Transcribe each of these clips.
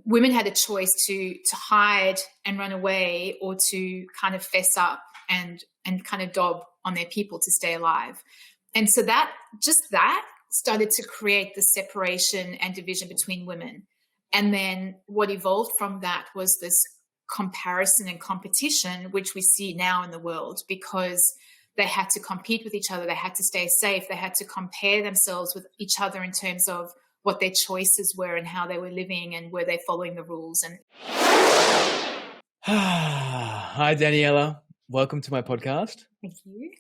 women had a choice to hide and run away, or to kind of fess up and kind of dob on their people to stay alive. And so that started to create the separation and division between women. And then what evolved from that was this comparison and competition, which we see now in the world, because they had to compete with each other. They had to stay safe. They had to compare themselves with each other in terms of what their choices were and how they were living and were they following the rules. And Hi, Daniela. Welcome to my podcast. Thank you.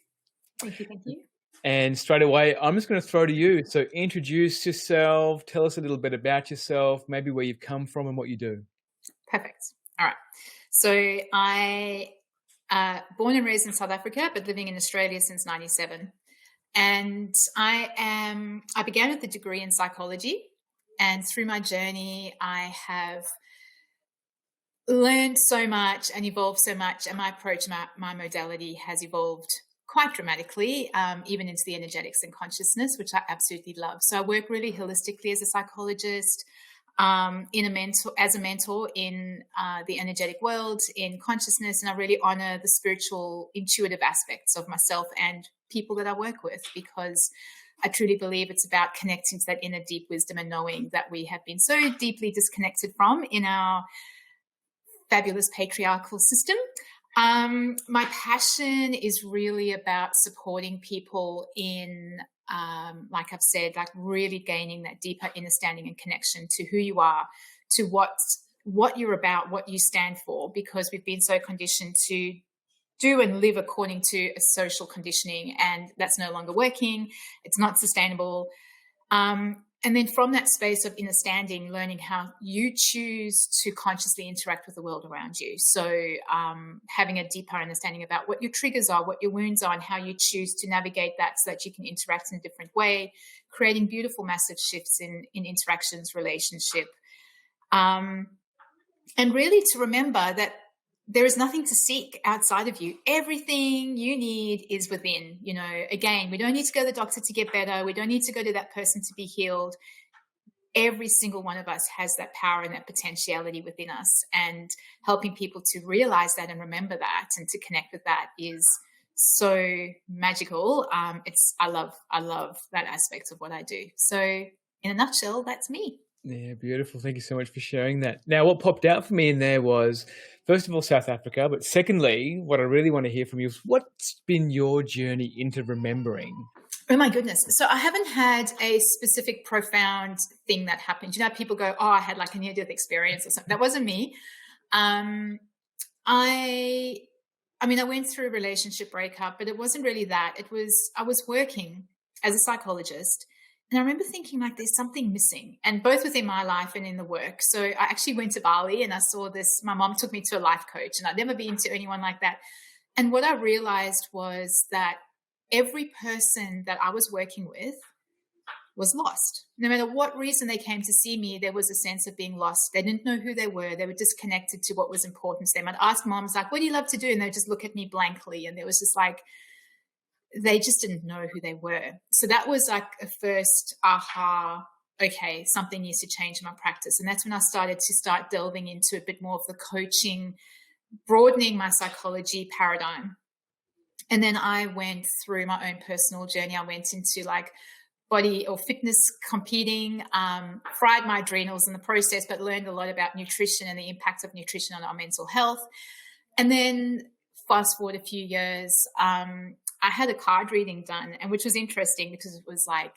And straight away, I'm just going to throw to you. So introduce yourself. Tell us a little bit about yourself, maybe where you've come from and what you do. Perfect. All right. So I born and raised in South Africa, but living in Australia since 97. And I began with a degree in psychology, and through my journey, I have learned so much and evolved so much, and my approach, my modality has evolved quite dramatically, even into the energetics and consciousness, which I absolutely love. So I work really holistically as a psychologist, as a mentor in the energetic world, in consciousness, and I really honor the spiritual, intuitive aspects of myself and people that I work with, because I truly believe it's about connecting to that inner deep wisdom and knowing that we have been so deeply disconnected from in our fabulous patriarchal system. My passion is really about supporting people in, like I've said, like really gaining that deeper understanding and connection to who you are, to what you're about, what you stand for, because we've been so conditioned to do and live according to a social conditioning, and that's no longer working. It's not sustainable. And then from that space of understanding, learning how you choose to consciously interact with the world around you. So having a deeper understanding about what your triggers are, what your wounds are, and how you choose to navigate that so that you can interact in a different way, creating beautiful, massive shifts in interactions, relationship. And really to remember that there is nothing to seek outside of you. Everything you need is within. You know, again, we don't need to go to the doctor to get better. We don't need to go to that person to be healed. Every single one of us has that power and that potentiality within us, and helping people to realize that and remember that and to connect with that is so magical. I love that aspect of what I do. So in a nutshell, that's me. Yeah, beautiful. Thank you so much for sharing that. Now, what popped out for me in there was, first of all, South Africa, but secondly, what I really want to hear from you is what's been your journey into remembering? Oh my goodness. So I haven't had a specific profound thing that happened. You know, people go, oh, I had like a near-death experience or something. That wasn't me. I went through a relationship breakup, but it wasn't really that. I was working as a psychologist. And I remember thinking like there's something missing, and both within my life and in the work. So I actually went to Bali and I saw this. My mom took me to a life coach, and I'd never been to anyone like that. And what I realized was that every person that I was working with was lost. No matter what reason they came to see me, there was a sense of being lost. They didn't know who they were. They were disconnected to what was important to them. I'd ask moms like, what do you love to do? And they'd just look at me blankly. And there was just like, they just didn't know who they were. So that was like a first aha, okay, something needs to change in my practice. And that's when I started to delving into a bit more of the coaching, broadening my psychology paradigm. And then I went through my own personal journey. I went into like body or fitness competing, fried my adrenals in the process, but learned a lot about nutrition and the impact of nutrition on our mental health. And then fast forward a few years, I had a card reading done, and which was interesting because it was like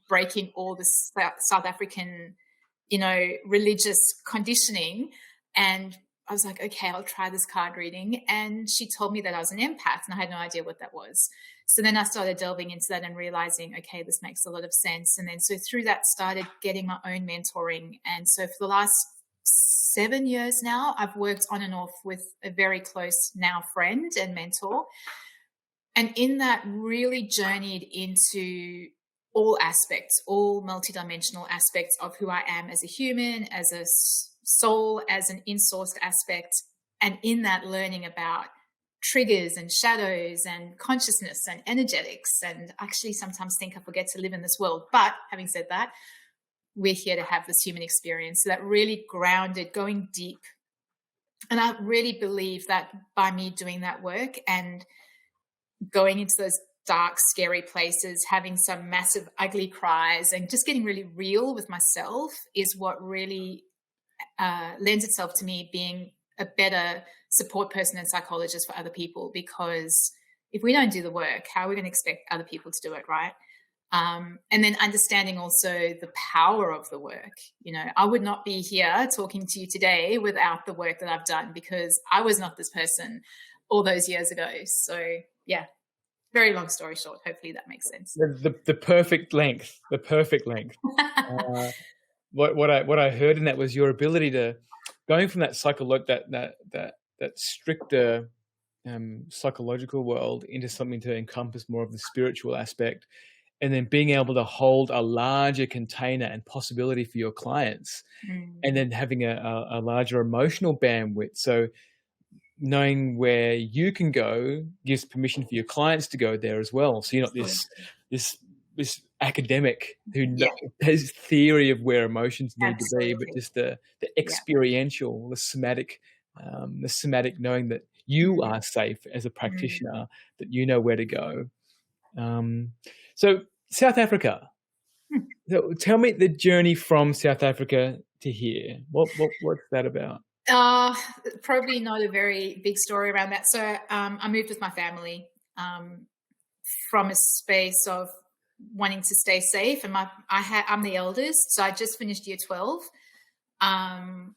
breaking all the South African, religious conditioning. And I was like, okay, I'll try this card reading. And she told me that I was an empath, and I had no idea what that was. So then I started delving into that and realizing, okay, this makes a lot of sense. And then so through that started getting my own mentoring. And so for the last 7 years now, I've worked on and off with a very close now friend and mentor. And in that really journeyed into all aspects, all multidimensional aspects of who I am as a human, as a soul, as an in-sourced aspect. And in that learning about triggers and shadows and consciousness and energetics. And actually sometimes think I forget to live in this world. But having said that, we're here to have this human experience. So that really grounded, going deep. And I really believe that by me doing that work and going into those dark, scary places, having some massive, ugly cries, and just getting really real with myself is what really lends itself to me being a better support person and psychologist for other people. Because if we don't do the work, how are we going to expect other people to do it, right? And then understanding also the power of the work. I would not be here talking to you today without the work that I've done, because I was not this person all those years ago. So yeah, very long story short. Hopefully that makes sense. The perfect length. The perfect length. What I heard in that was your ability to going from that that stricter psychological world into something to encompass more of the spiritual aspect, and then being able to hold a larger container and possibility for your clients, and then having a larger emotional bandwidth. So knowing where you can go gives permission for your clients to go there as well. So you're not this academic who has theory of where emotions need to be, but just the experiential, the somatic knowing that you are safe as a practitioner, that you know where to go. So South Africa. So tell me the journey from South Africa to here. What's that about? Probably not a very big story around that. So I moved with my family from a space of wanting to stay safe, and I'm the eldest, so I just finished year 12, and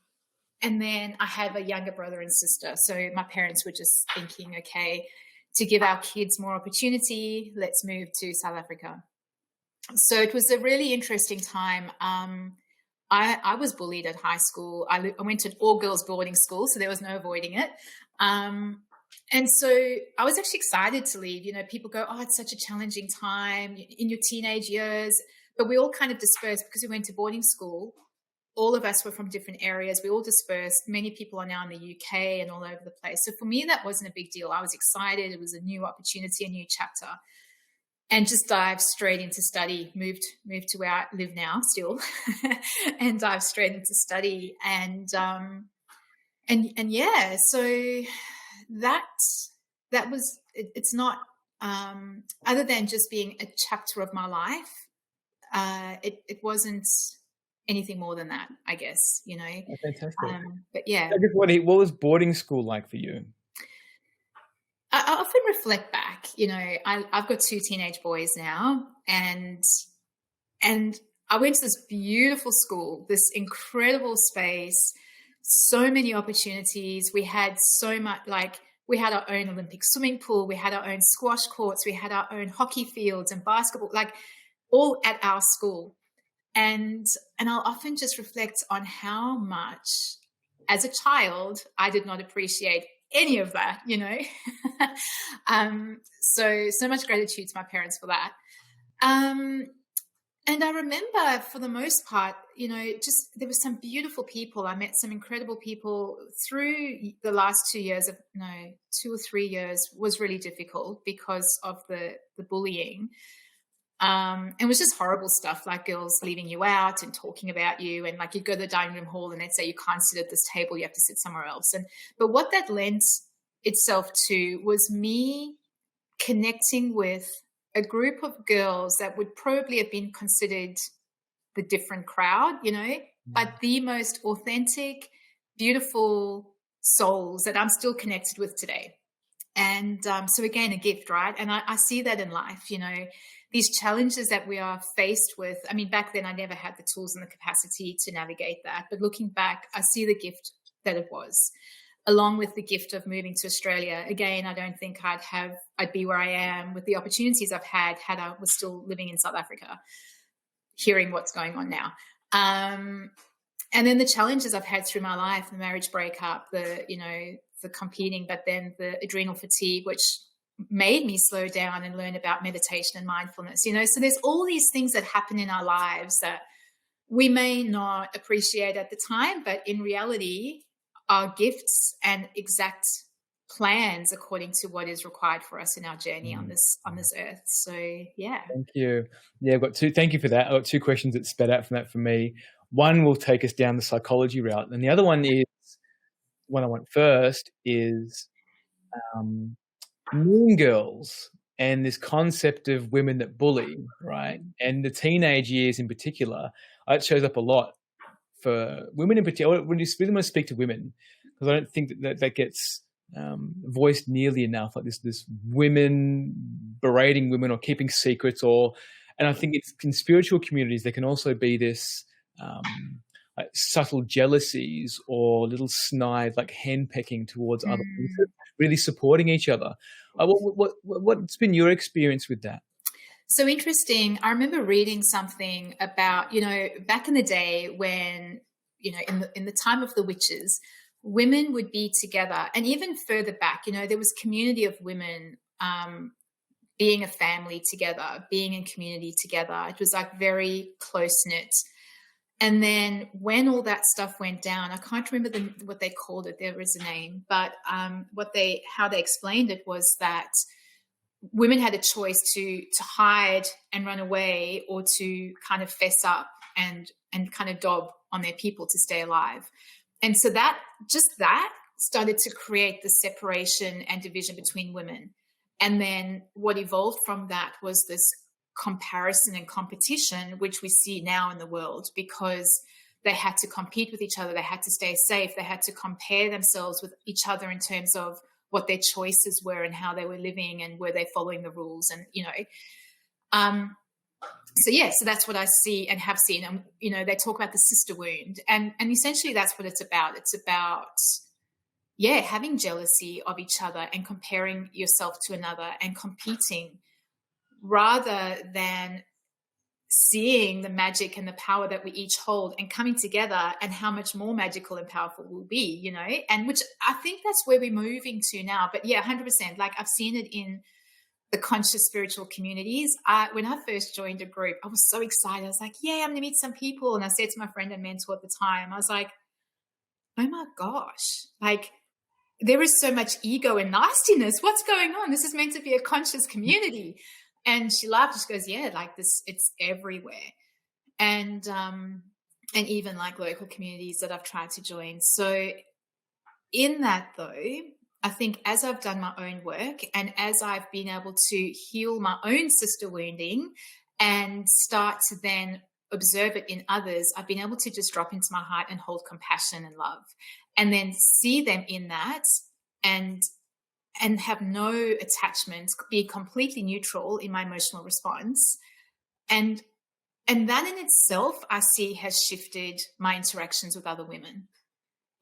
then I have a younger brother and sister. So my parents were just thinking, okay, to give our kids more opportunity, let's move to South Africa. So it was a really interesting time. I was bullied at high school. I went to an all-girls boarding school, so there was no avoiding it. And so I was actually excited to leave. People go, oh, it's such a challenging time in your teenage years. But we all kind of dispersed because we went to boarding school. All of us were from different areas. We all dispersed. Many people are now in the UK and all over the place. So for me, that wasn't a big deal. I was excited. It was a new opportunity, a new chapter. And just dived straight into study, moved to where I live now still, and dived straight into study. And yeah, so that was, it's not, other than just being a chapter of my life, it wasn't anything more than that, I guess, Fantastic. But yeah. What was boarding school like for you? I often reflect back, I've got 2 teenage boys now, and I went to this beautiful school, this incredible space, so many opportunities. We had so much, we had our own Olympic swimming pool, we had our own squash courts, we had our own hockey fields and basketball, all at our school. And I'll often just reflect on how much, as a child, I did not appreciate any of that, so much gratitude to my parents for that. And I remember, for the most part, just there were some beautiful people. I met some incredible people through the last 2 or 3 years was really difficult because of the bullying. It was just horrible stuff, like girls leaving you out and talking about you, and you'd go to the dining room hall and they'd say you can't sit at this table, you have to sit somewhere else. But what that lent itself to was me connecting with a group of girls that would probably have been considered the different crowd, but the most authentic, beautiful souls that I'm still connected with today. And so again, a gift, right? And I see that in life, these challenges that we are faced with. I mean, back then I never had the tools and the capacity to navigate that. But looking back, I see the gift that it was, along with the gift of moving to Australia. Again, I don't think I'd be where I am with the opportunities I've had I was still living in South Africa, hearing what's going on now. And then the challenges I've had through my life, the marriage breakup, the competing, but then the adrenal fatigue, which made me slow down and learn about meditation and mindfulness, so there's all these things that happen in our lives that we may not appreciate at the time, but in reality are gifts and exact plans according to what is required for us in our journey on Mm. this earth. So yeah. Thank you. Yeah, I've got two. Thank you for that. I've got two questions that sped out from that for me. One will take us down the psychology route, and the other one is one I want first is um, Mean Girls and this concept of women that bully, right? And the teenage years in particular, it shows up a lot for women in particular. When you really want to speak to women, because I don't think that gets voiced nearly enough. Like this women berating women or keeping secrets, and I think it's in spiritual communities there can also be this like subtle jealousies or little snide like henpecking towards other people, Mm. really supporting each other. What's been your experience with that? So interesting. I remember reading something about, back in the day when, in the time of the witches, women would be together. And even further back, there was community of women being a family together, being in community together. It was like very close knit. And then when all that stuff went down, I can't remember what they called it. There was a name, but how they explained it was that women had a choice to hide and run away, or to kind of fess up and kind of dob on their people to stay alive. And so that started to create the separation and division between women. And then what evolved from that was this comparison and competition, which we see now in the world, because they had to compete with each other. They had to stay safe. They had to compare themselves with each other in terms of what their choices were and how they were living, and were they following the rules, and so that's what I see and have seen. And they talk about the sister wound, and essentially that's what it's about. It's about having jealousy of each other and comparing yourself to another and competing, rather than seeing the magic and the power that we each hold and coming together, and how much more magical and powerful we'll be, and which I think that's where we're moving to now. But 100%, like I've seen it in the conscious spiritual communities. When I first joined a group, I was so excited. I was like, I'm going to meet some people. And I said to my friend and mentor at the time, I was like, oh my gosh, like there is so much ego and nastiness. What's going on? This is meant to be a conscious community. And she laughed. She goes, like this, it's everywhere. And even like local communities that I've tried to join. So in that though, I think as I've done my own work, and as I've been able to heal my own sister wounding and start to then observe it in others, I've been able to just drop into my heart and hold compassion and love, and then see them in that, and have no attachment, be completely neutral in my emotional response. And that in itself, I see, has shifted my interactions with other women.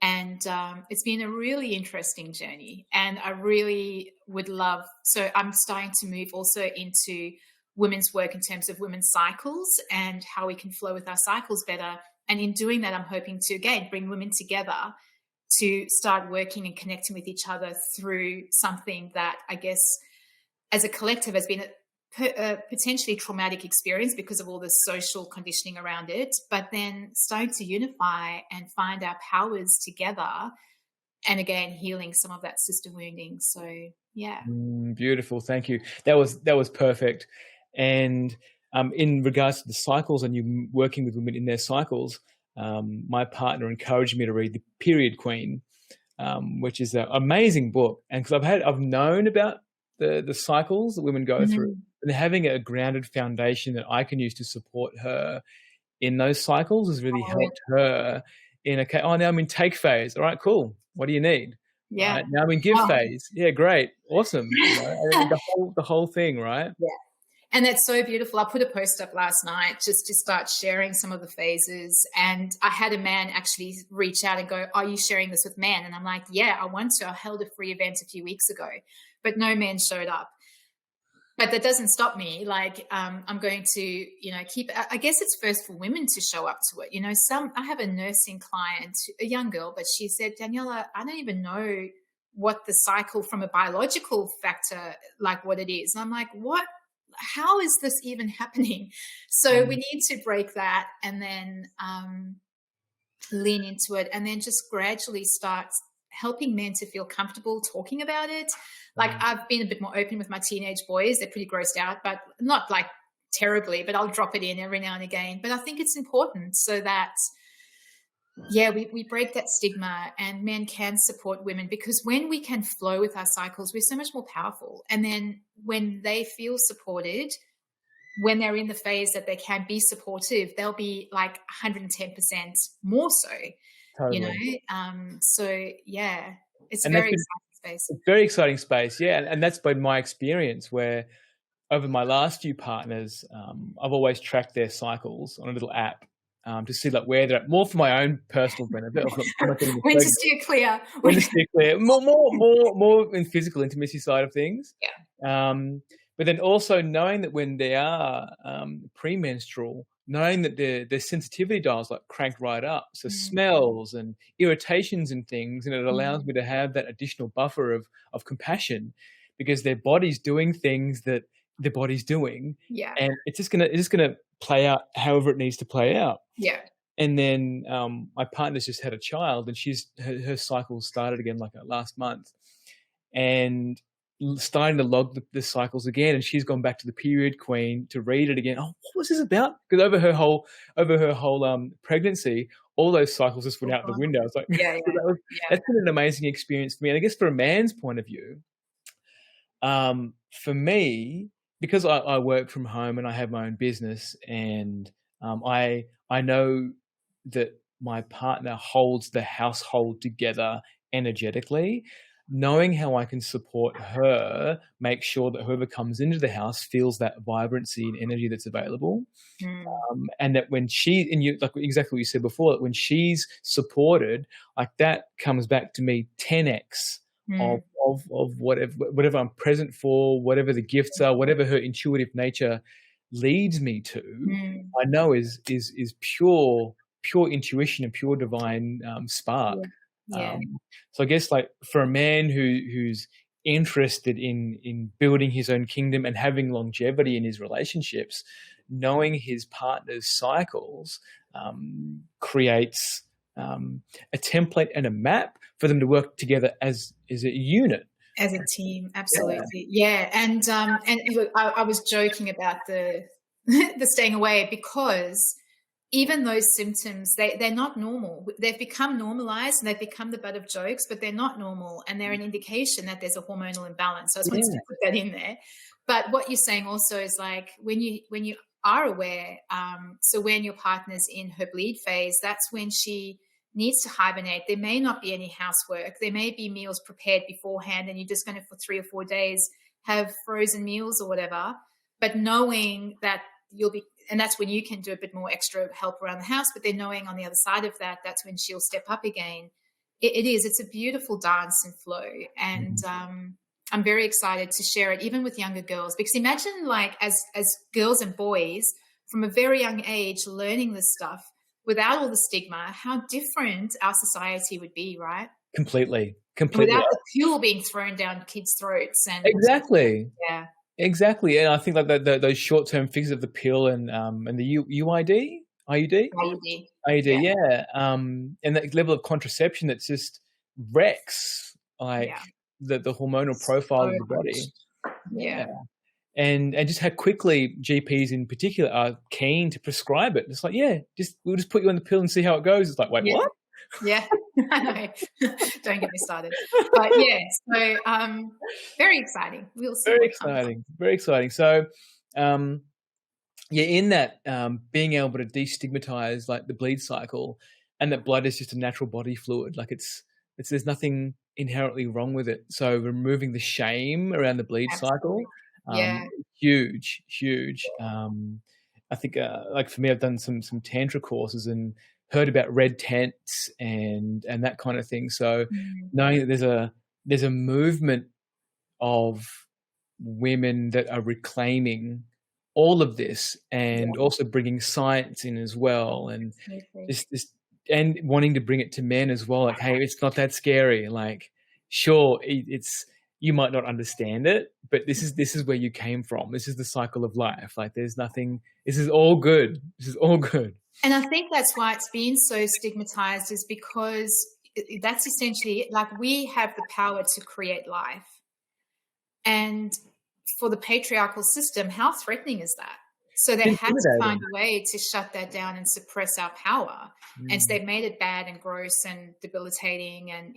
And it's been a really interesting journey. And I really would love, so I'm starting to move also into women's work in terms of women's cycles and how we can flow with our cycles better. And in doing that, I'm hoping to, again, bring women together to start working and connecting with each other through something that I guess as a collective has been a potentially traumatic experience because of all the social conditioning around it, but then starting to unify and find our powers together, and again, healing some of that sister wounding. So Beautiful. Thank you. That was perfect. And in regards to the cycles and you working with women in their cycles, my partner encouraged me to read The Period Queen, which is an amazing book. And because I've known about the cycles that women go through, and having a grounded foundation that I can use to support her in those cycles has really helped her in now I'm in take phase. All right, cool. What do you need? Yeah. Right? Now I'm in give phase. Yeah, great. Awesome. And the whole thing, right? Yeah. And that's so beautiful. I put a post up last night just to start sharing some of the phases. And I had a man actually reach out and go, are you sharing this with men? And I'm like, yeah, I want to. I held a free event a few weeks ago, but no men showed up. But that doesn't stop me. Like, I'm going to, keep, I guess it's first for women to show up to it. I have a nursing client, a young girl, but she said, Daniela, I don't even know what the cycle from a biological factor, like what it is. And I'm like, what? How is this even happening? So we need to break that and then lean into it, and then just gradually start helping men to feel comfortable talking about it. Like, Mm. I've been a bit more open with my teenage boys. They're pretty grossed out, but not like terribly, but I'll drop it in every now and again. But I think it's important so that, yeah, we break that stigma and men can support women, because when we can flow with our cycles, we're so much more powerful. And then when they feel supported, when they're in the phase that they can be supportive, they'll be like 110% more so, you Totally. know? So yeah, it's a And that's very been exciting space. a very exciting space, yeah, and that's been my experience where over my last few partners, I've always tracked their cycles on a little app, to see like where they're at, more for my own personal benefit of not getting When to pregnant. steer clear. When to stick there, more in physical intimacy side of things. Yeah. But then also knowing that when they are premenstrual, knowing that their sensitivity dials like crank right up, so Mm, smells and irritations and things, and it allows mm, me to have that additional buffer of compassion, because their body's doing things that their body's doing, yeah. and it's just gonna play out however it needs to play out. Yeah. And then my partner's just had a child, and her cycle started again like last month, and starting to log the cycles again. And she's gone back to the period queen to read it again. Oh, what was this about? Because over her whole pregnancy, all those cycles just went out the window. I was like, Yeah. Yeah. that's been an amazing experience for me. And I guess for a man's point of view, for me, because I work from home and I have my own business, and I know that my partner holds the household together energetically. Knowing how I can support her, make sure that whoever comes into the house feels that vibrancy and energy that's available, Mm, and that when she, and you, like exactly what you said before, that when she's supported, like that comes back to me 10x of mm, whatever I'm present for, whatever the gifts are, whatever her intuitive nature leads me to, mm. I know is pure intuition and pure divine spark. Yeah. Yeah. Um, so I guess like for a man who's interested in building his own kingdom and having longevity in his relationships, knowing his partner's cycles creates a template and a map for them to work together as a unit. As a team, Yeah. absolutely. Yeah. And look, I was joking about the the staying away, because even those symptoms, they're not normal. They've become normalized and they've become the butt of jokes, but they're not normal, and they're an indication that there's a hormonal imbalance. So I just wanted Yeah. to put that in there. But what you're saying also is like when you are aware, so when your partner's in her bleed phase, that's when she needs to hibernate. There may not be any housework. There may be meals prepared beforehand, and you're just going to, for 3 or 4 days, have frozen meals or whatever. But knowing that you'll be, and that's when you can do a bit more extra help around the house. But then knowing on the other side of that, that's when she'll step up again. It's a beautiful dance and flow. And I'm very excited to share it even with younger girls, because imagine like as girls and boys from a very young age learning this stuff without all the stigma, how different our society would be, right? Completely. And without the fuel being thrown down kids' throats. And Exactly. yeah. Exactly. And I think like those short-term fixes of the pill and the UID, IUD, IUD. IUD, Yeah. yeah. And that level of contraception that's just wrecks like Yeah. the hormonal profile So of the body. much. Yeah. Yeah. And just how quickly GPs in particular are keen to prescribe it. It's like, yeah, we'll just put you on the pill and see how it goes. It's like, wait, Yeah. what? Yeah. I know. Don't get me started. But yeah, so very exciting. We'll see Very what comes. exciting. Very exciting. So, yeah, in that being able to destigmatize like the bleed cycle, and that blood is just a natural body fluid. Like it's there's nothing inherently wrong with it. So removing the shame around the bleed cycle, Absolutely. Yeah. huge, huge. I think like for me, I've done some tantra courses and heard about red tents and that kind of thing. So Mm. knowing that there's a movement of women that are reclaiming all of this, and Yeah. also bringing science in as well, and Absolutely. this and wanting to bring it to men as well. Like, hey, it's not that scary. Like, sure, it's you might not understand it, but this is where you came from. This is the cycle of life. Like, there's nothing. This is all good. This is all good. And I think that's why it's been so stigmatized, is because that's essentially it. Like, we have the power to create life. And for the patriarchal system, how threatening is that? So they It's had to find intimidating. a way to shut that down and suppress our power. And so Mm. they've made it bad and gross and debilitating, and,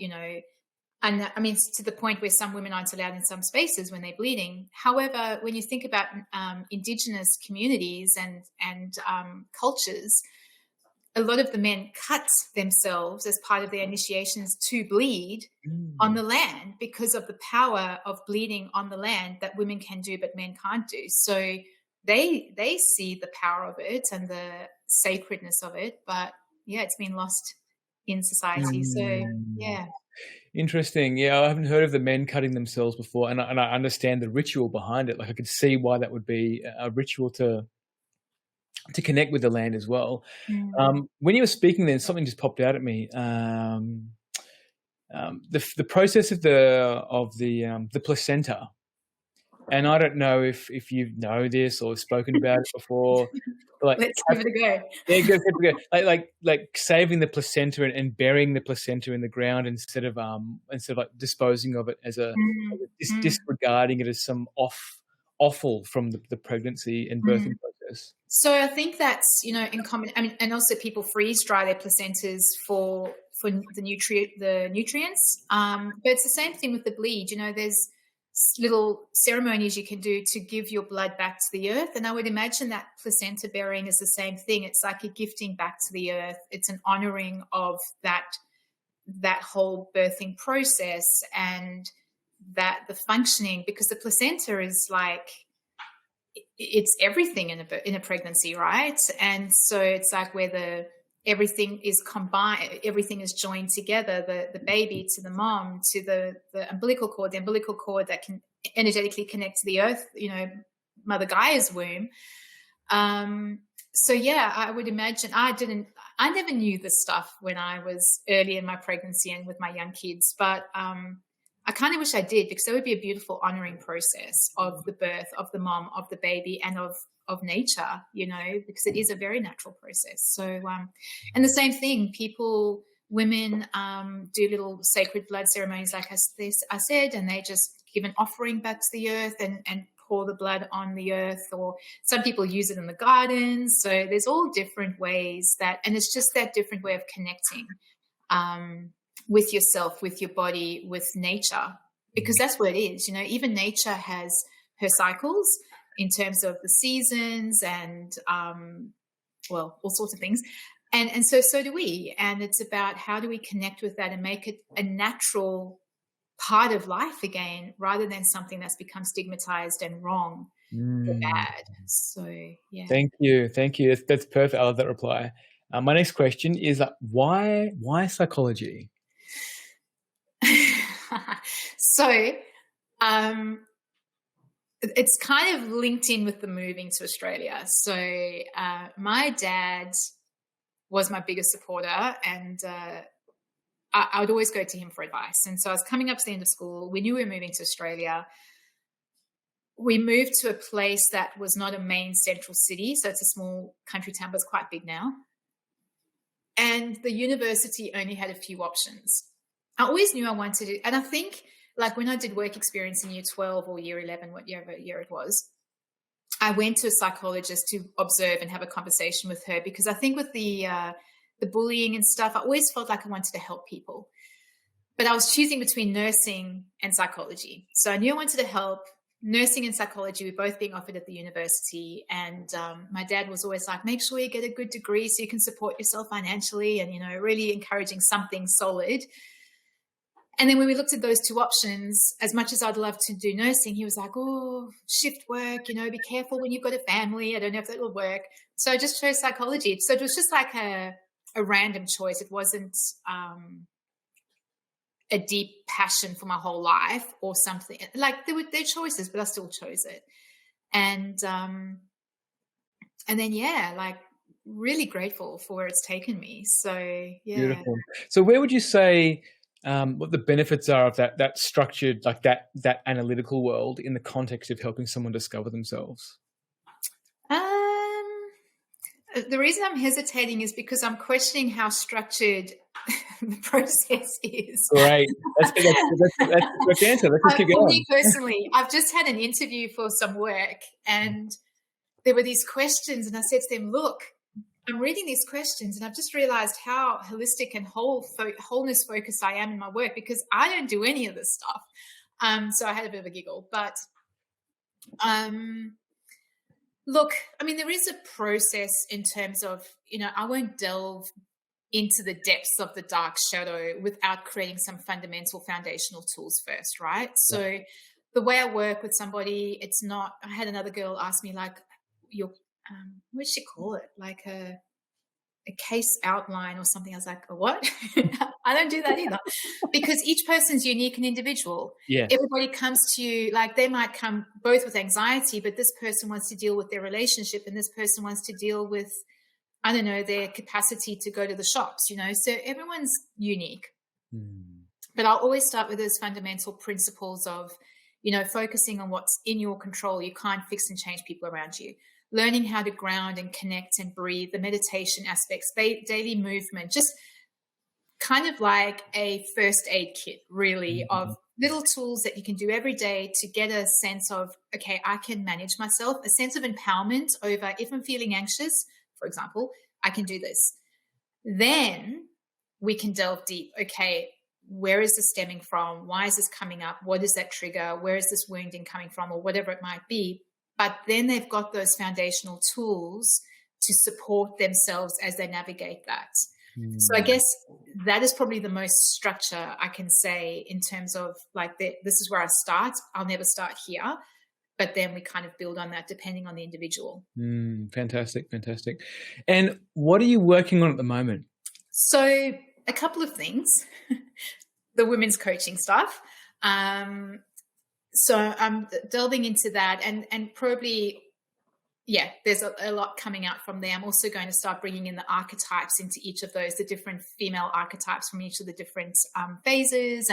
and I mean, to the point where some women aren't allowed in some spaces when they're bleeding. However, when you think about Indigenous communities and cultures, a lot of the men cut themselves as part of their initiations to bleed on Mm. the land because of the power of bleeding on the land that women can do but men can't do. So they see the power of it and the sacredness of it, but yeah, it's been lost in society. So Mm. yeah. Interesting. Yeah, I haven't heard of the men cutting themselves before, and I understand the ritual behind it. Like, I could see why that would be a ritual to connect with the land as well. Mm. When you were speaking, then something just popped out at me. The process of the placenta, and I don't know if you know this or spoken about it before, but like Let's give it a go. yeah, go. Like saving the placenta and burying the placenta in the ground instead of like disposing of it Mm, mm, disregarding it as some offal from the pregnancy and mm. birthing process. So I think that's, in common. I mean, and also people freeze dry their placentas for the nutrients. But it's the same thing with the bleed. There's little ceremonies you can do to give your blood back to the earth, and I would imagine that placenta burying is the same thing. It's like a gifting back to the earth. It's an honoring of that whole birthing process and that the functioning, because the placenta is like, it's everything in a pregnancy, right? And so it's like where everything is combined, everything is joined together, the baby to the mom to the umbilical cord that can energetically connect to the earth, Mother Gaia's womb. So yeah, I would imagine I never knew this stuff when I was early in my pregnancy and with my young kids, but I kind of wish I did, because it would be a beautiful honoring process of the birth of the mom, of the baby, and of nature, because it is a very natural process. So, and the same thing, women do little sacred blood ceremonies, like I said, and they just give an offering back to the earth and pour the blood on the earth, or some people use it in the gardens. So there's all different ways and it's just that different way of connecting with yourself, with your body, with nature, because that's what it is. Even nature has her cycles in terms of the seasons and, all sorts of things. And so do we. And it's about how do we connect with that and make it a natural part of life again, rather than something that's become stigmatized and wrong or Mm. bad. So, yeah. Thank you. That's perfect. I love that reply. My next question is why psychology? So, it's kind of linked in with the moving to Australia. So, my dad was my biggest supporter, and I would always go to him for advice. And so I was coming up to the end of school. We knew we were moving to Australia. We moved to a place that was not a main central city. So it's a small country town, but it's quite big now. And the university only had a few options. I always knew I wanted to, and I think, like, when I did work experience in year 12 or year 11, whatever year it was, I went to a psychologist to observe and have a conversation with her, because I think with the bullying and stuff, I always felt like I wanted to help people. But I was choosing between nursing and psychology. So I knew I wanted to help. Nursing and psychology were both being offered at the university. And my dad was always like, make sure you get a good degree so you can support yourself financially, and, really encouraging something solid. And then when we looked at those two options, as much as I'd love to do nursing, he was like, oh, shift work, be careful when you've got a family. I don't know if that will work. So I just chose psychology. So it was just like a random choice. It wasn't a deep passion for my whole life or something. Like, there were choices, but I still chose it. And then, yeah, like, really grateful for where it's taken me. So, yeah. Beautiful. So where would you say what the benefits are of that structured, like that analytical world in the context of helping someone discover themselves? The reason I'm hesitating is because I'm questioning how structured the process is. Great. That's the correct answer. Let's just keep For me going. personally, I've just had an interview for some work, and there were these questions, and I said to them, look, I'm reading these questions and I've just realized how holistic and wholeness focused I am in my work, because I don't do any of this stuff. So I had a bit of a giggle, but look, I mean, there is a process in terms of, I won't delve into the depths of the dark shadow without creating some fundamental foundational tools first, right? So the way I work with somebody, it's not, I had another girl ask me, like, your, what did she call it? Like a case outline or something. I was like, a what? I don't do that either, because each person's unique and individual. Yes. Everybody comes to you, like, they might come both with anxiety, but this person wants to deal with their relationship and this person wants to deal with, I don't know, their capacity to go to the shops, so everyone's unique. But I'll always start with those fundamental principles of, focusing on what's in your control. You can't fix and change people around you. Learning how to ground and connect and breathe, the meditation aspects, daily movement, just kind of like a first aid kit, really, of little tools that you can do every day to get a sense of, okay, I can manage myself, a sense of empowerment over, if I'm feeling anxious, for example, I can do this. Then we can delve deep. Okay, where is this stemming from? Why is this coming up? What is that trigger? Where is this wounding coming from, or whatever it might be? But then they've got those foundational tools to support themselves as they navigate that. So I guess that is probably the most structure I can say in terms of, like, this is where I start. I'll never start here. But then we kind of build on that depending on the individual. Fantastic. And what are you working on at the moment? So a couple of things. The women's coaching stuff. So I'm delving into that, and probably, there's a lot coming out from there. I'm also going to start bringing in the archetypes into each of those, the different female archetypes from each of the different phases,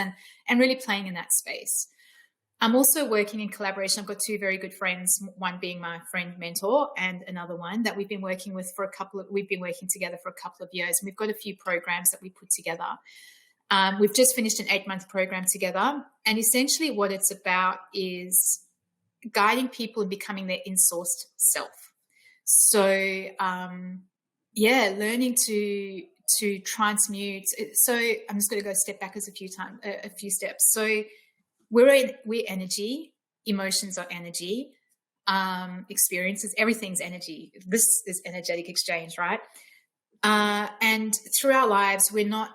and really playing in that space. I'm also working in collaboration. I've got two very good friends, one being my friend mentor and another one that we've been working with we've been working together for a couple of years. And we've got a few programs that we put together. We've just finished an 8-month program together. And essentially what it's about is guiding people in becoming their in-sourced self. So, learning to transmute. So I'm just going to go step backwards a few steps. So we're energy, emotions are energy, experiences, everything's energy. This is energetic exchange, right? And through our lives, we're not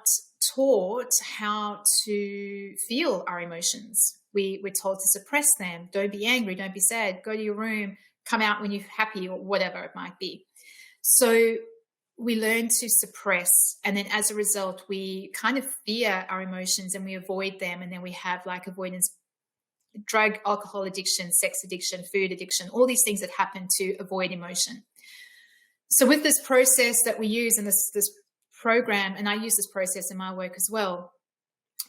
taught how to feel our emotions. We're told to suppress them. Don't be angry, don't be sad, go to your room, come out when you're happy, or whatever it might be. So we learn to suppress, and then as a result, we kind of fear our emotions and we avoid them. And then we have like avoidance, drug, alcohol addiction, sex addiction, food addiction, all these things that happen to avoid emotion. So with this process that we use in this program, and I use this process in my work as well,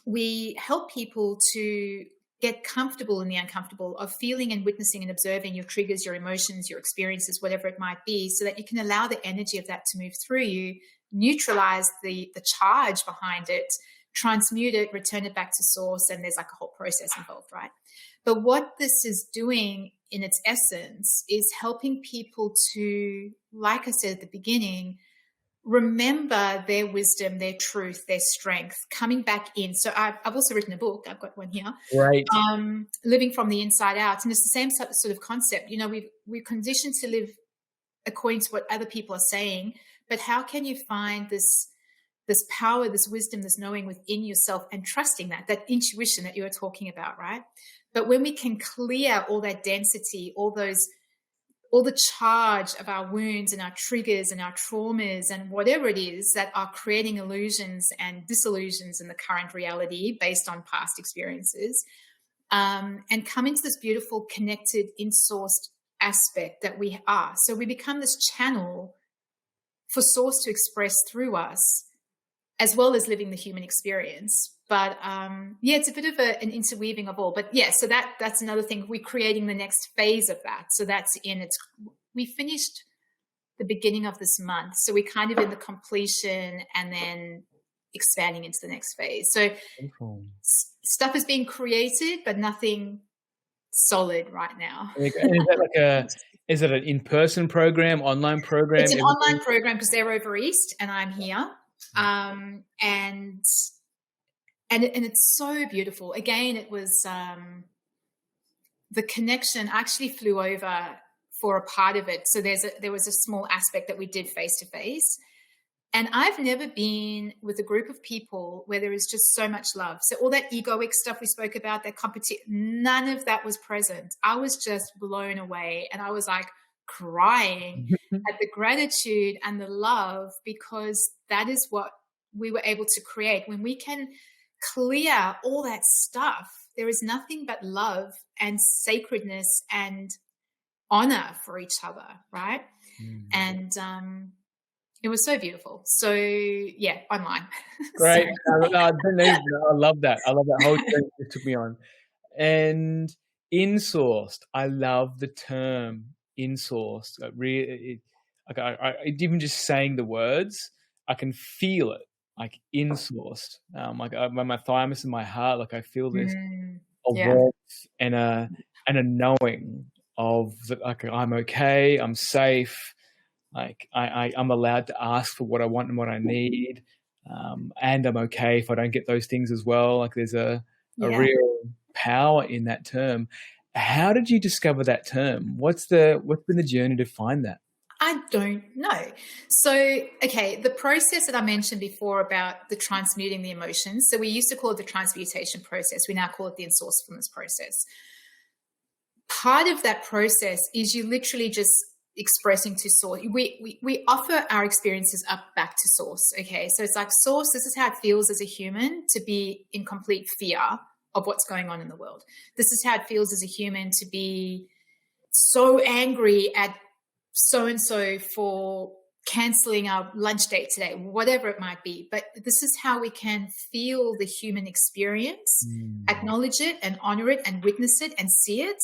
we help people to get comfortable in the uncomfortable of feeling and witnessing and observing your triggers, your emotions, your experiences, whatever it might be, so that you can allow the energy of that to move through you, neutralize the charge behind it, transmute it, return it back to source, and there's like a whole process involved, right? But what this is doing in its essence is helping people to, like I said at the beginning, remember their wisdom, their truth, their strength, coming back in. So I've also written a book. I've got one here. Right. Living from the inside out. And it's the same sort of concept. We're conditioned to live according to what other people are saying, but how can you find this power, this wisdom, this knowing within yourself, and trusting that intuition that you were talking about, right? But when we can clear all that density, all the charge of our wounds and our triggers and our traumas and whatever it is that are creating illusions and disillusions in the current reality based on past experiences, and come into this beautiful, connected, in-sourced aspect that we are. So we become this channel for source to express through us, as well as living the human experience. But it's a bit of an interweaving of all. But so that's another thing. We're creating the next phase of that. So that's we finished the beginning of this month. So we're kind of in the completion and then expanding into the next phase. So Wonderful. stuff is being created, but nothing solid right now. And is that like is it an in-person program, online program, It's an everything? online program because they're over East and I'm here. And it's so beautiful. Again, it was the connection. I actually flew over for a part of it. So there was a small aspect that we did face to face. And I've never been with a group of people where there is just so much love. So all that egoic stuff we spoke about, that competition, none of that was present. I was just blown away. And I was like crying at the gratitude and the love, because that is what we were able to create. When we can clear all that stuff, there is nothing but love and sacredness and honor for each other, right? And it was so beautiful. So yeah, online. Great. I love that. I love that whole journey you took me on. And insourced. I love the term insourced. Even just saying the words, I can feel it. Like insourced. My thymus and my heart, like I feel this warmth and a knowing of that, like I'm okay, I'm safe. Like I'm allowed to ask for what I want and what I need, and I'm okay if I don't get those things as well. Like there's a real power in that term. How did you discover that term? What's been the journey to find that? I don't know. So, okay, the process that I mentioned before about the transmuting the emotions. So we used to call it the transmutation process. We now call it the ensourcefulness process. Part of that process is you literally just expressing to source. We offer our experiences up back to source. Okay, so it's like, source, this is how it feels as a human to be in complete fear of what's going on in the world. This is how it feels as a human to be so angry at so-and-so for canceling our lunch date today, whatever it might be. But this is how we can feel the human experience, acknowledge it and honor it and witness it and see it,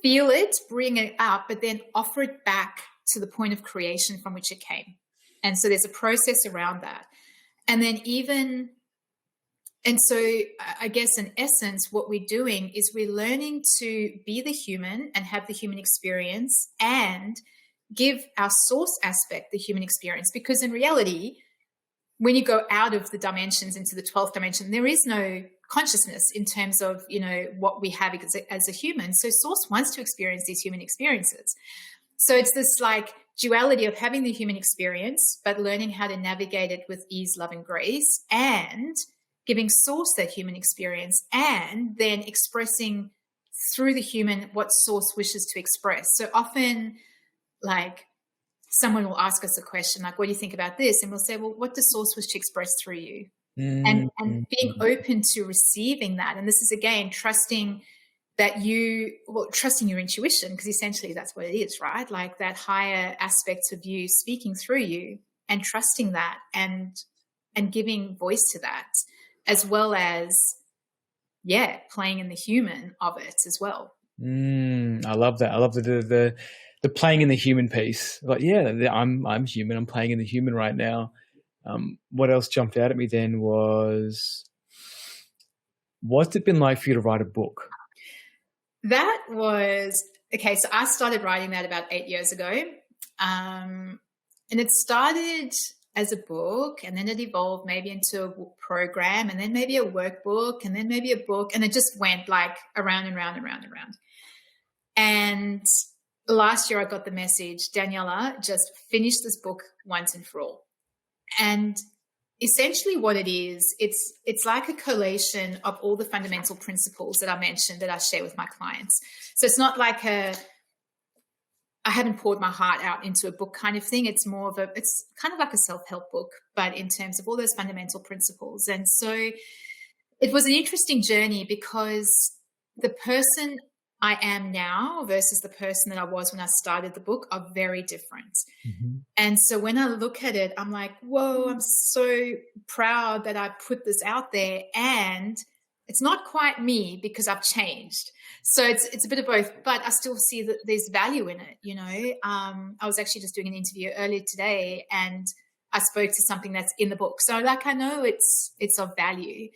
feel it, bring it up, but then offer it back to the point of creation from which it came. And so there's a process around that. And then so I guess in essence, what we're doing is we're learning to be the human and have the human experience and give our source aspect the human experience. Because in reality, when you go out of the dimensions into the 12th dimension, there is no consciousness in terms of, what we have as a human. So source wants to experience these human experiences. So it's this like duality of having the human experience, but learning how to navigate it with ease, love, and grace, and giving source that human experience, and then expressing through the human what source wishes to express. So often, like, someone will ask us a question like, what do you think about this? And we'll say, well, what does source wish to express through you? And being open to receiving that. And this is, again, trusting trusting your intuition, because essentially that's what it is, right? Like that higher aspects of you speaking through you, and trusting that and giving voice to that, as well as, playing in the human of it as well. I love that. I love the playing in the human piece. Like, I'm human. I'm playing in the human right now. What else jumped out at me then was, what's it been like for you to write a book? That was, okay, so I started writing that about 8 years ago. And it started as a book, and then it evolved maybe into a program, and then maybe a workbook, and then maybe a book, and it just went like around and round and round and round. And last year I got the message, Daniela, just finish this book once and for all. And essentially what it is, it's like a collation of all the fundamental principles that I mentioned that I share with my clients. So it's not like I haven't poured my heart out into a book kind of thing. It's more of it's kind of like a self-help book, but in terms of all those fundamental principles. And so it was an interesting journey, because the person I am now versus the person that I was when I started the book are very different. And so when I look at it, I'm like, whoa, I'm so proud that I put this out there. And it's not quite me because I've changed. So it's a bit of both, but I still see that there's value in it. I was actually just doing an interview earlier today, and I spoke to something that's in the book. So like, I know it's of value.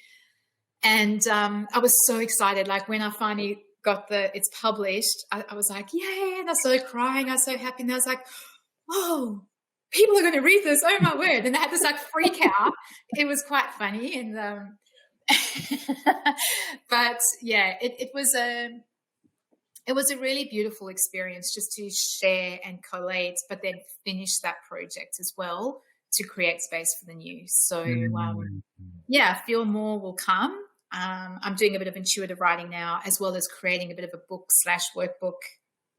And I was so excited. Like when I finally got it's published, I was like, yay. And I started crying. I was so happy. And I was like, whoa, people are going to read this. Oh my word. And I had this like freak out. It was quite funny. And, but yeah, it was a really beautiful experience just to share and collate, but then finish that project as well to create space for the new. So yeah, feel more will come. I'm doing a bit of intuitive writing now, as well as creating a bit of a book / workbook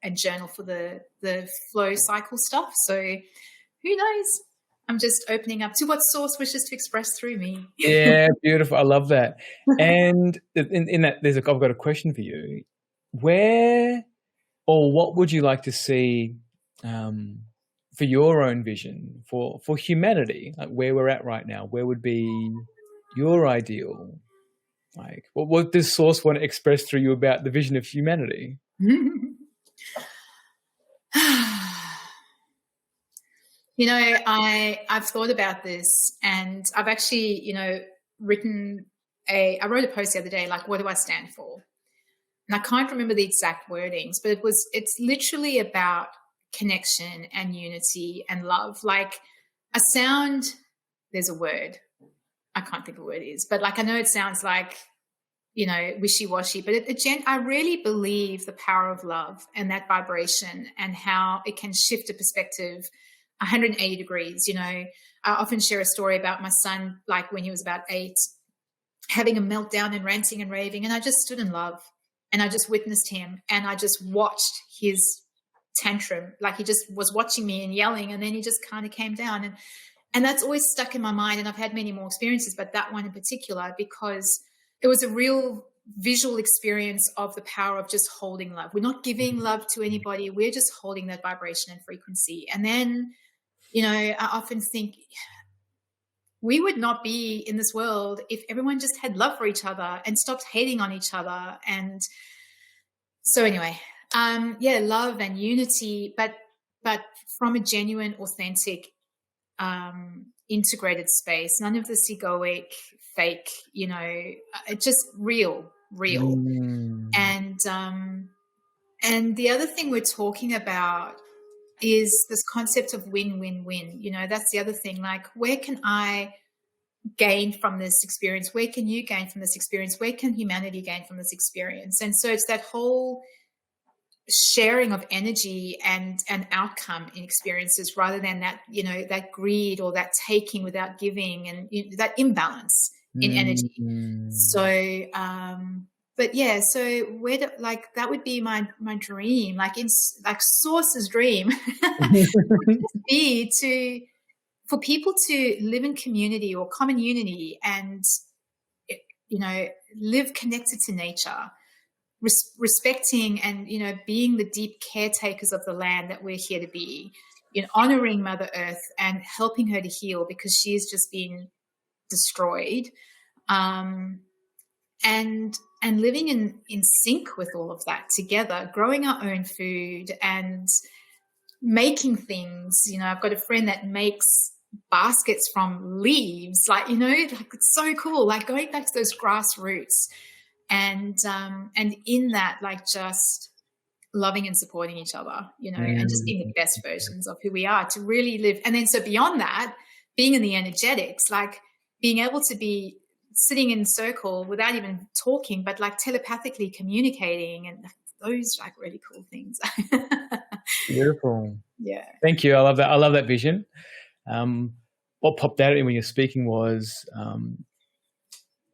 and journal for the flow cycle stuff. So who knows? I'm just opening up to what source wishes to express through me. Yeah, beautiful. I love that. And in that, I've got a question for you. Where or what would you like to see for your own vision for humanity, like where we're at right now? Where would be your ideal? Like, what does Source want to express through you about the vision of humanity? I've thought about this, and I've actually, I wrote a post the other day, like, what do I stand for? And I can't remember the exact wordings, but it's literally about connection and unity and love. Like there's a word. I can't think of what it is, but like, I know it sounds like, wishy-washy, but I really believe the power of love and that vibration and how it can shift a perspective 180 degrees. I often share a story about my son, like when he was about 8, having a meltdown and ranting and raving. And I just stood in love and I just witnessed him, and I just watched his tantrum. Like he just was watching me and yelling, and then he just kind of came down. And that's always stuck in my mind. And I've had many more experiences, but that one in particular, because it was a real visual experience of the power of just holding love. We're not giving love to anybody. We're just holding that vibration and frequency. And then, I often think we would not be in this world if everyone just had love for each other and stopped hating on each other. And so anyway, love and unity, but from a genuine, authentic, integrated space, none of this egoic, fake, just real. And the other thing we're talking about is this concept of win-win-win. That's the other thing. Like, where can I gain from this experience? Where can you gain from this experience? Where can humanity gain from this experience? And so it's that whole sharing of energy and outcome in experiences, rather than that, that greed or that taking without giving, and that imbalance in energy. So, but yeah, so that would be my dream, like Source's dream would just be for people to live in community or common unity and, live connected to nature, respecting and, being the deep caretakers of the land that we're here to be, honoring Mother Earth and helping her to heal, because she's just been destroyed, and living in sync with all of that together, growing our own food and making things. I've got a friend that makes baskets from leaves, like it's so cool, like going back to those grassroots. And in that, like, just loving and supporting each other, and just being the best versions of who we are to really live. And then, so beyond that, being in the energetics, like being able to be sitting in circle without even talking, but like telepathically communicating, and those like really cool things. Beautiful. Yeah. Thank you. I love that. I love that vision. What popped out at me when you're speaking was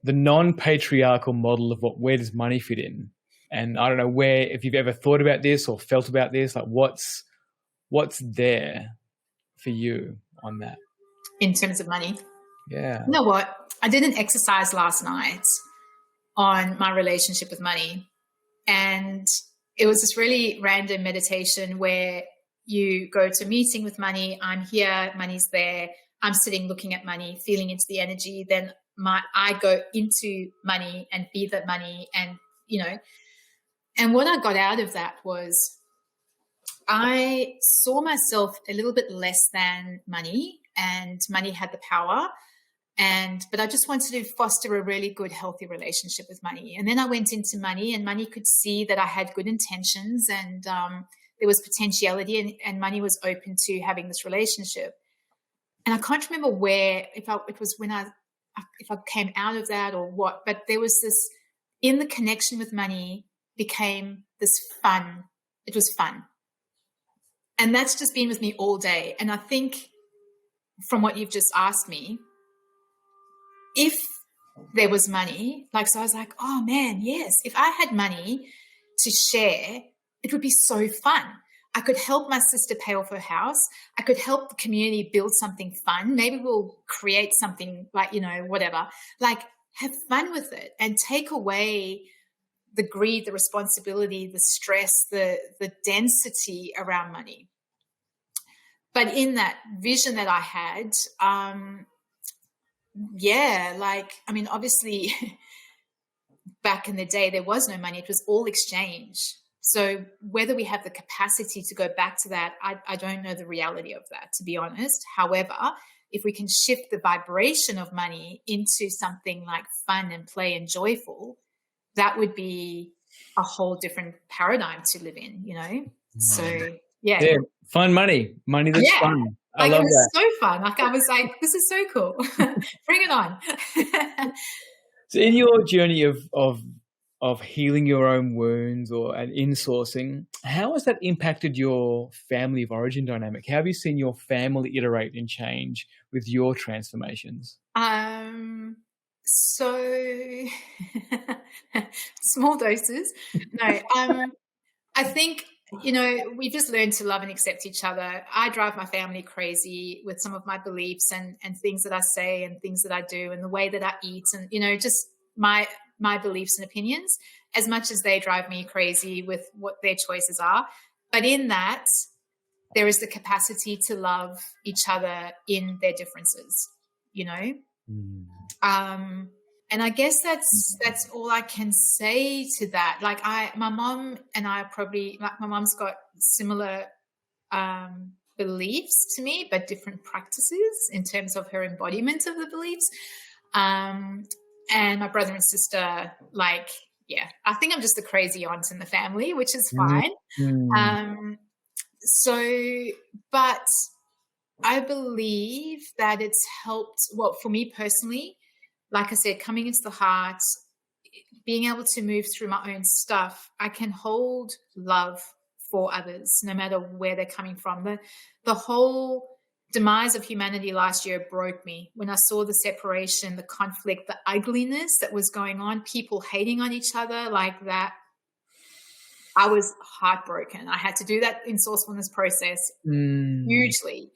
the non-patriarchal model of where does money fit in? And I don't know if you've ever thought about this or felt about this, like what's there for you on that? In terms of money? Yeah. You know what? I did an exercise last night on my relationship with money. And it was this really random meditation where you go to a meeting with money. I'm here, money's there. I'm sitting looking at money, feeling into the energy. Then I go into money and be that money, and and what I got out of that was I saw myself a little bit less than money, and money had the power. But I just wanted to foster a really good, healthy relationship with money. And then I went into money, and money could see that I had good intentions, and there was potentiality, and money was open to having this relationship. And I can't remember if I came out of that or what, but there was this, in the connection with money became this fun. It was fun. And that's just been with me all day. And I think from what you've just asked me, if there was money, so I was like, oh man, yes, if I had money to share, it would be so fun. I could help my sister pay off her house. I could help the community build something fun. Maybe we'll create something whatever. Have fun with it and take away the greed, the responsibility, the stress, the density around money. But in that vision that I had, obviously back in the day, there was no money. It was all exchange. So whether we have the capacity to go back to that, I don't know the reality of that, to be honest. However, if we can shift the vibration of money into something like fun and play and joyful, that would be a whole different paradigm to live in, So, yeah. Yeah, fun money that's fun. I love it was that. so fun. I was like, this is so cool. Bring it on. So in your journey of healing your own wounds and insourcing, how has that impacted your family of origin dynamic? How have you seen your family iterate and change with your transformations? So small doses. No, I think, we just learned to love and accept each other. I drive my family crazy with some of my beliefs and things that I say and things that I do and the way that I eat and, just my beliefs and opinions, as much as they drive me crazy with what their choices are. But in that, there is the capacity to love each other in their differences, and I guess that's all I can say to that. My mom and I are probably, my mom's got similar beliefs to me, but different practices in terms of her embodiment of the beliefs. And my brother and sister, I think I'm just the crazy aunt in the family, which is fine. But I believe that it's helped, for me personally, like I said, coming into the heart, being able to move through my own stuff, I can hold love for others, no matter where they're coming from. The whole demise of humanity last year broke me when I saw the separation, the conflict, the ugliness that was going on, people hating on each other like that. I was heartbroken. I had to do that insourcefulness process hugely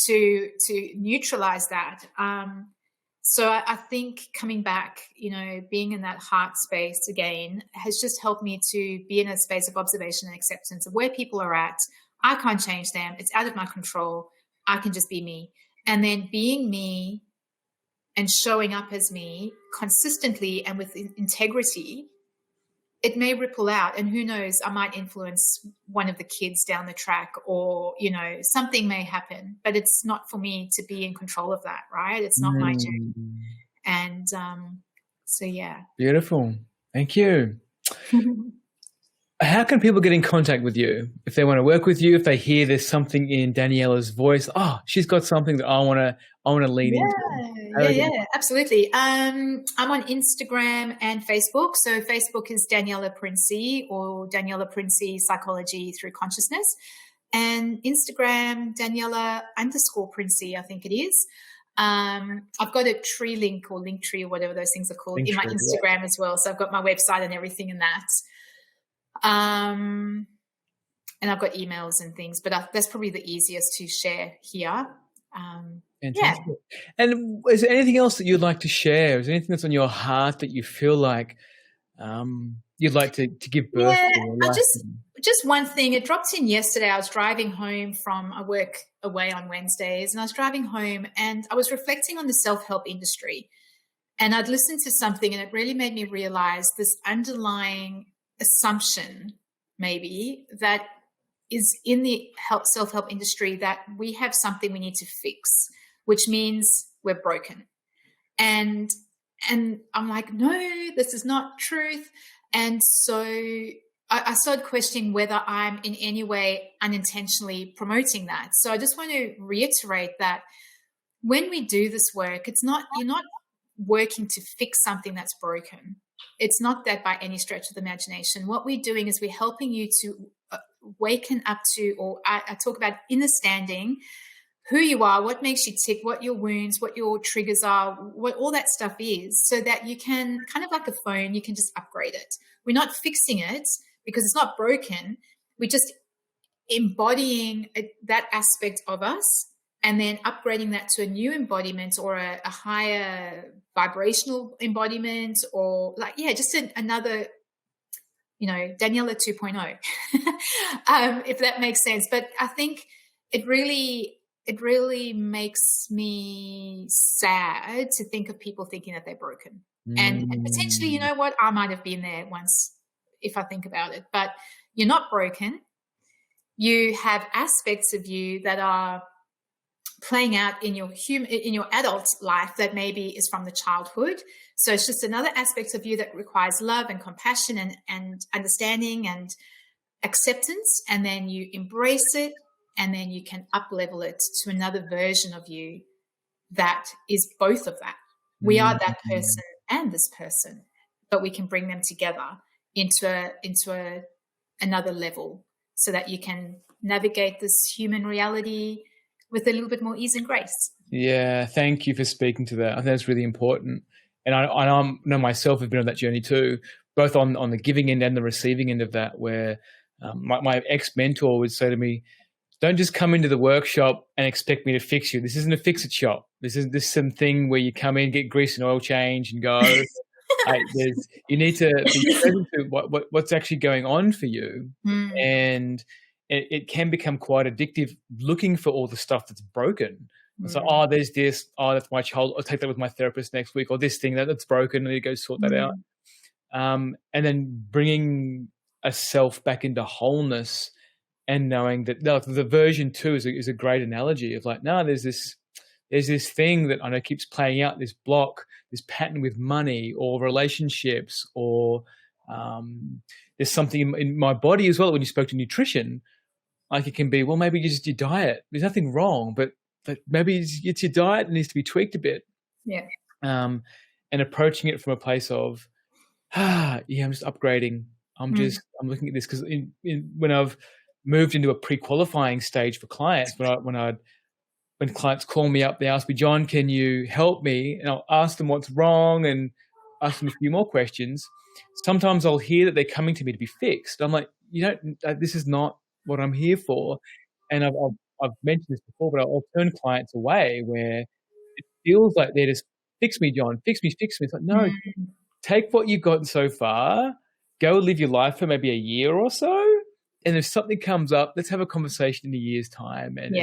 to neutralize that. So I think coming back, being in that heart space again has just helped me to be in a space of observation and acceptance of where people are at. I can't change them. It's out of my control. I can just be me. And then being me and showing up as me consistently and with integrity, it may ripple out, and who knows, I might influence one of the kids down the track, or, something may happen, but it's not for me to be in control of that, right? It's not my journey. And so, yeah. Beautiful. Thank you. How can people get in contact with you if they want to work with you, if they hear there's something in Daniela's voice, she's got something that I want to lean into? Yeah, absolutely. I'm on Instagram and Facebook. So Facebook is Daniela Princey, or Daniela Princey Psychology Through Consciousness, and Instagram Daniela_Princey, I think it is. I've got a tree link or link tree or whatever those things are called in my Instagram as well. So I've got my website and everything in that. And I've got emails and things, but that's probably the easiest to share here. Fantastic. Yeah. And is there anything else that you'd like to share? Is there anything that's on your heart that you feel like you'd like to give birth to? Just one thing. It dropped in yesterday. I was driving home I work away on Wednesdays, and I was driving home and I was reflecting on the self-help industry. And I'd listened to something, and it really made me realize this underlying assumption, maybe, that is in the self-help industry, that we have something we need to fix, which means we're broken. And I'm like, no, this is not truth. And so I started questioning whether I'm in any way unintentionally promoting that. So I just want to reiterate that when we do this work, you're not working to fix something that's broken. It's not that by any stretch of the imagination. What we're doing is we're helping you to waken up to, or I talk about understanding who you are, what makes you tick, what your wounds, what your triggers are, what all that stuff is, so that you can, kind of like a phone, you can just upgrade it. We're not fixing it because it's not broken. We're just embodying that aspect of us and then upgrading that to a new embodiment, or a higher vibrational embodiment, or just another, Daniela 2.0, if that makes sense. But I think it really makes me sad to think of people thinking that they're broken. And potentially, you know what, I might have been there once if I think about it, but you're not broken. You have aspects of you that are playing out in your adult life that maybe is from the childhood. So it's just another aspect of you that requires love and compassion and understanding and acceptance. And then you embrace it, and then you can up-level it to another version of you that is both of that. We are that person and this person, but we can bring them together into another level, so that you can navigate this human reality with a little bit more ease and grace. Yeah, thank you for speaking to that. I think that's really important. And I know myself have been on that journey too, both on the giving end and the receiving end of that, where my ex-mentor would say to me, don't just come into the workshop and expect me to fix you. This isn't a fix-it shop. This is something where you come in, get grease and oil change and go. You need to be present to what's actually going on for you. And it can become quite addictive looking for all the stuff that's broken. It's like, there's this, that's my child, I'll take that with my therapist next week, or this thing that's broken, and you go sort that out. And then bringing a self back into wholeness, and knowing that the version 2 is a great analogy of like, no, there's this thing that I know keeps playing out, this block, this pattern with money or relationships, or there's something in my body as well. When you spoke to nutrition, like it can be, well, maybe just your diet. There's nothing wrong, but maybe it's your diet that needs to be tweaked a bit. Yeah. And approaching it from a place of, I'm just upgrading. I'm looking at this because when I've moved into a pre-qualifying stage for clients, when clients call me up, they ask me, John, can you help me? And I'll ask them what's wrong and ask them a few more questions. Sometimes I'll hear that they're coming to me to be fixed. I'm like, this is not what I'm here for. And I've mentioned this before, but I'll turn clients away where it feels like they're just, fix me, John, fix me. It's like, no, take what you've gotten so far, go live your life for maybe a year or so. And if something comes up, let's have a conversation in a year's time. And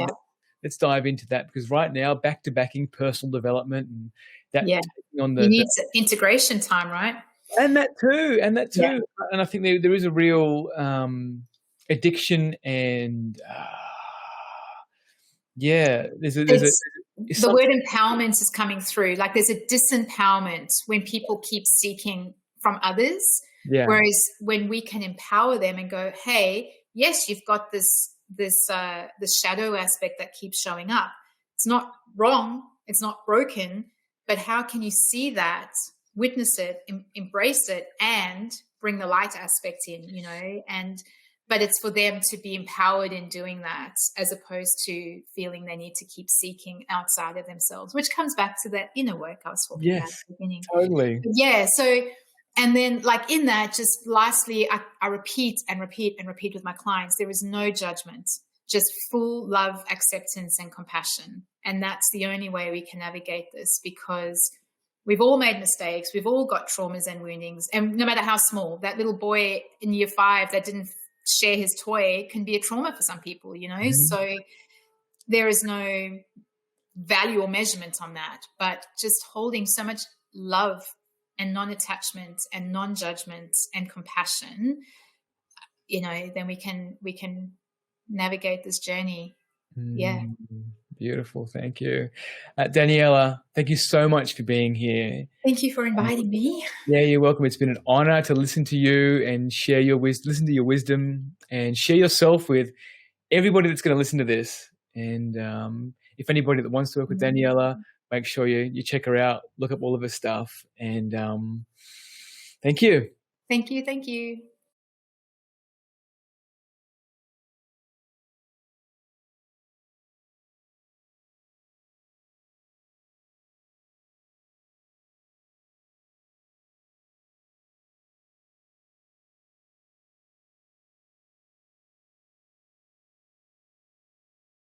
let's dive into that, because right now, back-to-backing personal development and that on you need integration time, right? And that too. Yeah. And I think there is a real addiction and the word empowerment is coming through. Like there's a disempowerment when people keep seeking from others. Yeah. Whereas when we can empower them and go, hey, yes, you've got this shadow aspect that keeps showing up. It's not wrong. It's not broken. But how can you see that, witness it, embrace it, and bring the light aspect in, but it's for them to be empowered in doing that, as opposed to feeling they need to keep seeking outside of themselves, which comes back to that inner work I was talking about at the beginning. Totally. Yeah. So, and then like in that, just lastly, I repeat and repeat and repeat with my clients, there is no judgment, just full love, acceptance, and compassion. And that's the only way we can navigate this, because we've all made mistakes. We've all got traumas and woundings. And no matter how small, that little boy in year 5 that didn't share his toy can be a trauma for some people, So there is no value or measurement on that, but just holding so much love and non-attachment and non-judgment and compassion, then we can navigate this journey. Yeah. Mm, beautiful. Thank you. Daniela, thank you so much for being here. Thank you for inviting me. Yeah, you're welcome. It's been an honor to listen to you and share your wisdom, listen to your wisdom, and share yourself with everybody that's going to listen to this. And if anybody that wants to work with Daniela, make sure you check her out, look up all of her stuff. And thank you. Thank you. Thank you.